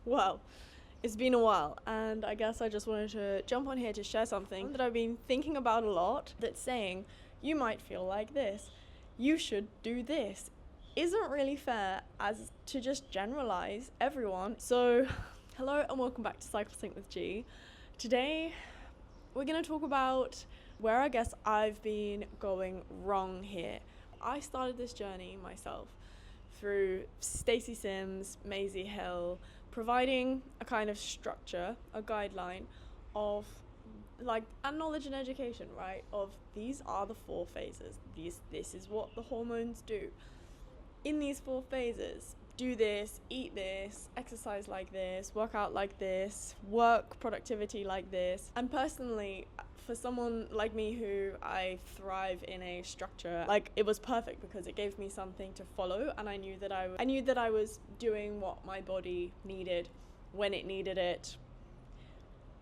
Well, it's been a while, and I guess I just wanted to jump on here to share something that I've been thinking about a lot that's saying, you might feel like this, you should do this, isn't really fair as to just generalize everyone. So, hello and welcome back to CycleSyncWithG. Today, we're going to talk about where I guess I've been going wrong here. I started this journey myself through Stacy Sims, Maisie Hill, providing a kind of structure, a guideline of and knowledge and education, right? Of these are the 4 phases. This is what the hormones do. In these 4 phases, do this, eat this, exercise like this, work out like this, work productivity like this. And personally, for someone like me who I thrive in a structure, it was perfect because it gave me something to follow, and I knew that I was doing what my body needed when it needed it,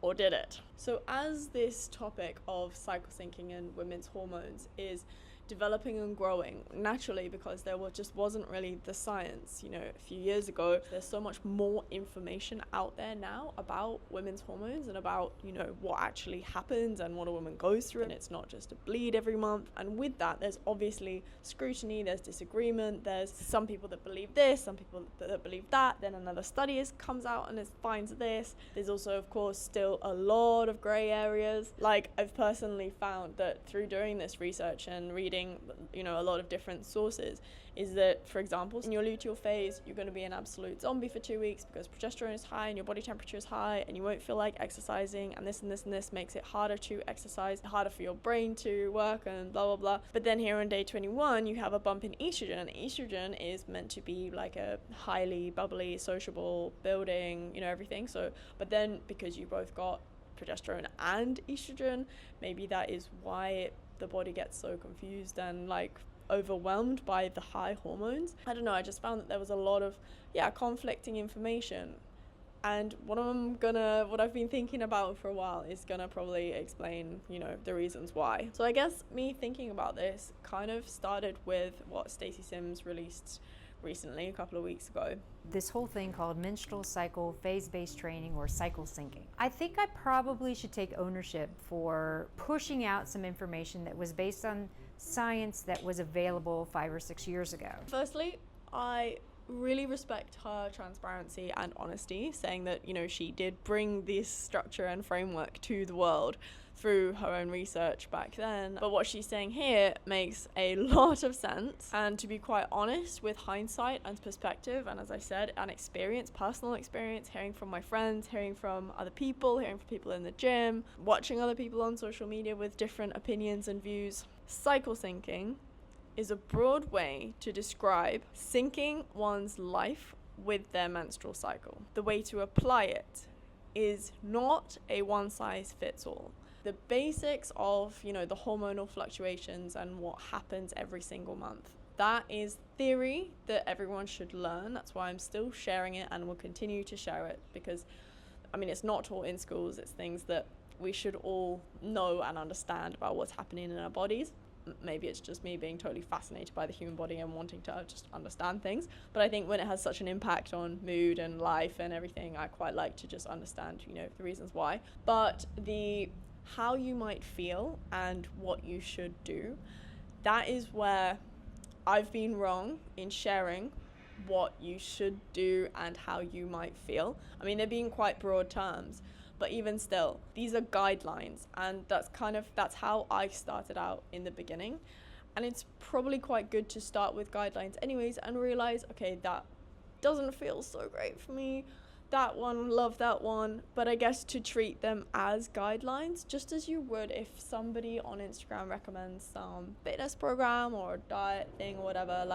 or did it. So as this topic of cyclesyncing and women's hormones is developing and growing naturally, because there just wasn't really the science, a few years ago. There's so much more information out there now about women's hormones and about, what actually happens and what a woman goes through. And it's not just a bleed every month. And with that, there's obviously scrutiny, there's disagreement, there's some people that believe this, some people that believe that. Then another study comes out and it finds this. There's also, of course, still a lot of grey areas. I've personally found that through doing this research and reading a lot of different sources, is that, for example, in your luteal phase, you're going to be an absolute zombie for 2 weeks because progesterone is high and your body temperature is high and you won't feel like exercising, and this and this and this makes it harder to exercise, harder for your brain to work, and blah blah blah. But then here on day 21 you have a bump in estrogen, and estrogen is meant to be like a highly bubbly, sociable, building, everything. So but then because you both got progesterone and estrogen, maybe that is why the body gets so confused and overwhelmed by the high hormones. I don't know, I just found that there was a lot of conflicting information, and what I've been thinking about for a while is gonna probably explain the reasons why. So I guess me thinking about this kind of started with what Stacy Sims released recently, a couple of weeks ago. This whole thing called menstrual cycle phase-based training, or cyclesyncing. I think I probably should take ownership for pushing out some information that was based on science that was available 5 or 6 years ago. Firstly, I really respect her transparency and honesty, saying that she did bring this structure and framework to the world through her own research back then. But what she's saying here makes a lot of sense, and to be quite honest, with hindsight and perspective, and as I said, and experience, personal experience, hearing from my friends, hearing from other people, hearing from people in the gym, watching other people on social media with different opinions and views, cyclesyncing is a broad way to describe syncing one's life with their menstrual cycle. The way to apply it is not a one-size-fits-all. The basics of, the hormonal fluctuations and what happens every single month, that is theory that everyone should learn. That's why I'm still sharing it and will continue to share it, because, it's not taught in schools. It's things that we should all know and understand about what's happening in our bodies. Maybe it's just me being totally fascinated by the human body and wanting to just understand things. But I think when it has such an impact on mood and life and everything, I quite like to just understand, the reasons why. But the how you might feel and what you should do, that is where I've been wrong in sharing what you should do and how you might feel. They're being quite broad terms, but even still, these are guidelines, and that's how I started out in the beginning. And it's probably quite good to start with guidelines anyways and realize, okay, that doesn't feel so great for me. That one, love that one. But I guess to treat them as guidelines, just as you would if somebody on Instagram recommends some fitness program or a diet thing or whatever,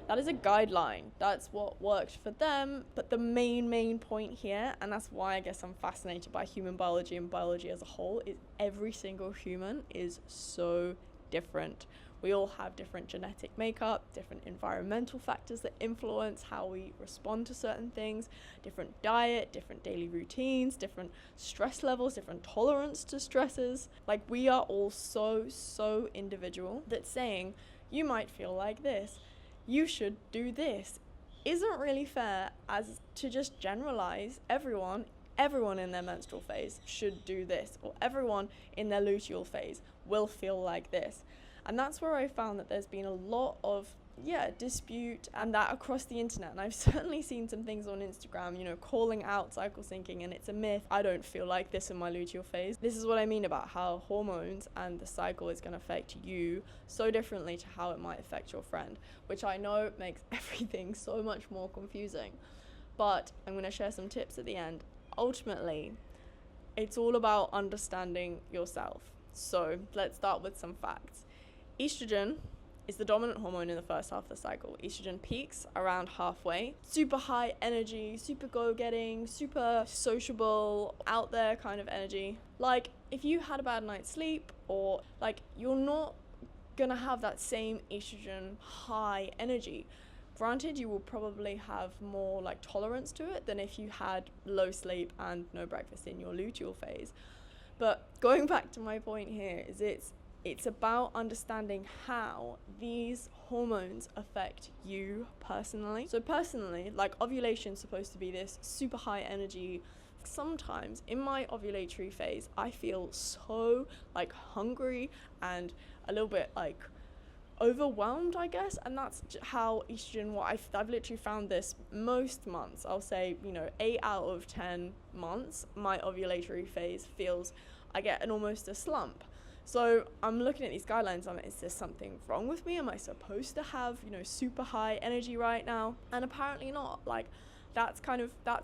that is a guideline. That's what worked for them. But the main point here, and that's why I guess I'm fascinated by human biology and biology as a whole, is every single human is so different. We all have different genetic makeup, different environmental factors that influence how we respond to certain things, different diet, different daily routines, different stress levels, different tolerance to stresses. We are all so individual, that saying, you might feel like this, you should do this, isn't really fair as to just generalize everyone in their menstrual phase should do this, or everyone in their luteal phase will feel like this. And that's where I found that there's been a lot of dispute and that across the internet. And I've certainly seen some things on Instagram, calling out cycle syncing and it's a myth. I don't feel like this in my luteal phase. This is what I mean about how hormones and the cycle is going to affect you so differently to how it might affect your friend, which I know makes everything so much more confusing. But I'm going to share some tips at the end. Ultimately, it's all about understanding yourself. So let's start with some facts. Estrogen is the dominant hormone in the first half of the cycle. Estrogen peaks around halfway. Super high energy, super go-getting, super sociable, out there kind of energy. Like, if you had a bad night's sleep, or like, you're not gonna have that same estrogen high energy. Granted, you will probably have more like tolerance to it than if you had low sleep and no breakfast in your luteal phase. But going back to my point here is it's about understanding how these hormones affect you personally. So personally, like, ovulation is supposed to be this super high energy. Sometimes in my ovulatory phase, I feel so like hungry and a little bit like overwhelmed, I guess. And that's how estrogen, I've literally found this most months. I'll say, 8 out of 10 months, my ovulatory phase feels, I get almost a slump. So I'm looking at these guidelines, I'm like, is there something wrong with me? Am I supposed to have, super high energy right now? And apparently not. Like, that's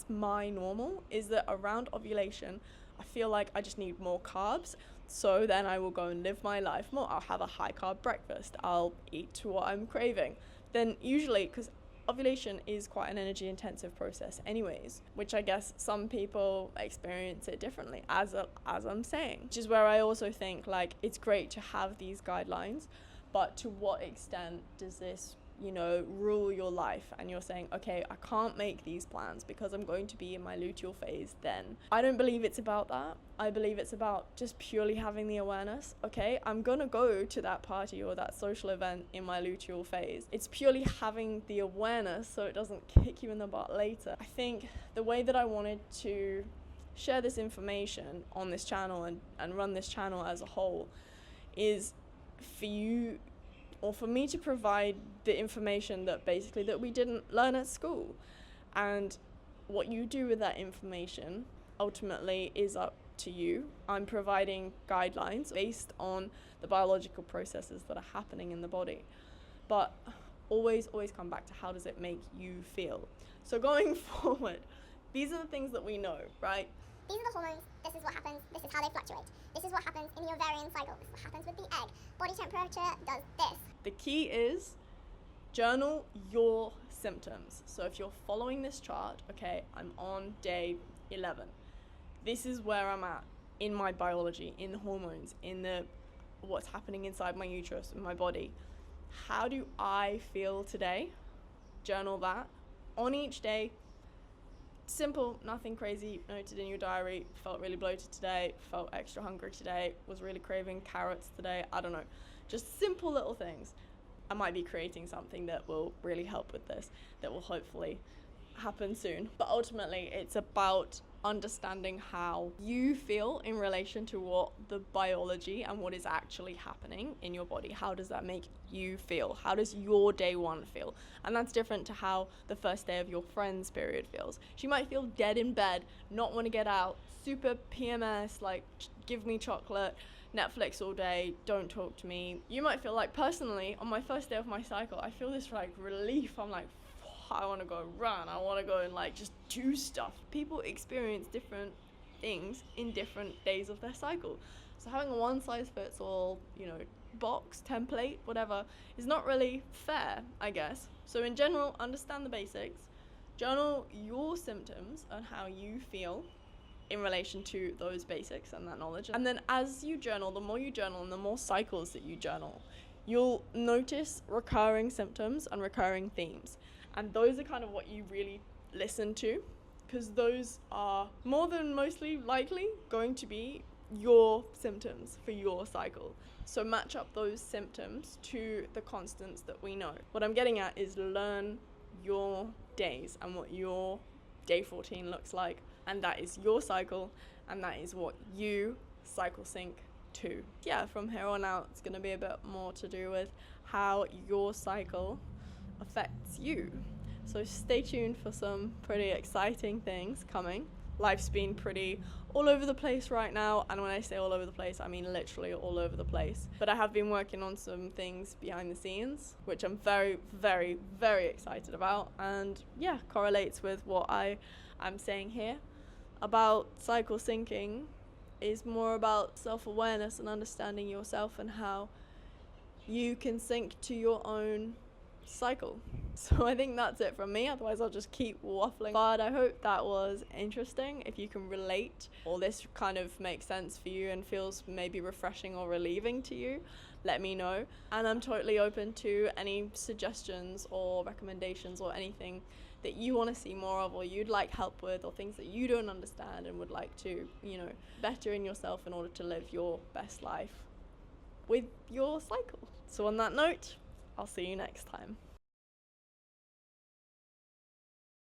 my normal, is that around ovulation, I feel like I just need more carbs. So then I will go and live my life more. I'll have a high carb breakfast. I'll eat to what I'm craving. Then usually, because ovulation is quite an energy intensive process anyways, which I guess some people experience it differently, as I'm saying, which is where I also think like it's great to have these guidelines, but to what extent does this rule your life? And you're saying, okay, I can't make these plans because I'm going to be in my luteal phase then. I don't believe it's about that. I believe it's about just purely having the awareness. Okay, I'm gonna go to that party or that social event in my luteal phase. It's purely having the awareness so it doesn't kick you in the butt later. I think the way that I wanted to share this information on this channel and run this channel as a whole is for you, or for me, to provide the information that we didn't learn at school. And what you do with that information ultimately is up to you. I'm providing guidelines based on the biological processes that are happening in the body. But always come back to how does it make you feel. So going forward, these are the things that we know, right? These are the hormones, this is what happens, this is how they fluctuate. This is what happens in the ovarian cycle, this is what happens with the egg. Body temperature does this. The key is journal your symptoms. So if you're following this chart, okay, I'm on day 11. This is where I'm at in my biology, in the hormones, in what's happening inside my uterus, in my body. How do I feel today? Journal that on each day. Simple, nothing crazy, noted in your diary. Felt really bloated today, felt extra hungry today, was really craving carrots today, I don't know. Just simple little things. I might be creating something that will really help with this, that will hopefully happen soon. But ultimately, it's about understanding how you feel in relation to what the biology and what is actually happening in your body. How does that make you feel? How does your day one feel? And that's different to how the first day of your friend's period feels. She might feel dead in bed, not want to get out, super PMS, like give me chocolate, Netflix all day, don't talk to me. You might feel like, personally, on my first day of my cycle, I feel this like relief. I'm like, I want to go run, I want to go and like just do stuff. People experience different things in different days of their cycle. So having a one size fits all, box, template, whatever, is not really fair, I guess. So in general, understand the basics, journal your symptoms and how you feel in relation to those basics and that knowledge. And then as you journal, the more you journal and the more cycles that you journal, you'll notice recurring symptoms and recurring themes. And those are kind of what you really listen to, because those are more than mostly likely going to be your symptoms for your cycle. So match up those symptoms to the constants that we know. What I'm getting at is learn your days and what your day 14 looks like. And that is your cycle, and that is what you cycle sync to. Yeah, from here on out, it's going to be a bit more to do with how your cycle affects you. So stay tuned for some pretty exciting things coming. Life's been pretty all over the place right now, and when I say all over the place, I mean literally all over the place. But I have been working on some things behind the scenes, which I'm very, very, very excited about, and yeah, correlates with what I am saying here about cycle syncing. Is more about self-awareness and understanding yourself and how you can sync to your own cycle. So I think that's it from me, otherwise I'll just keep waffling. But I hope that was interesting. If you can relate, or this kind of makes sense for you and feels maybe refreshing or relieving to you, let me know. And I'm totally open to any suggestions or recommendations or anything that you want to see more of, or you'd like help with, or things that you don't understand and would like to, better in yourself in order to live your best life with your cycle. So on that note, I'll see you next time.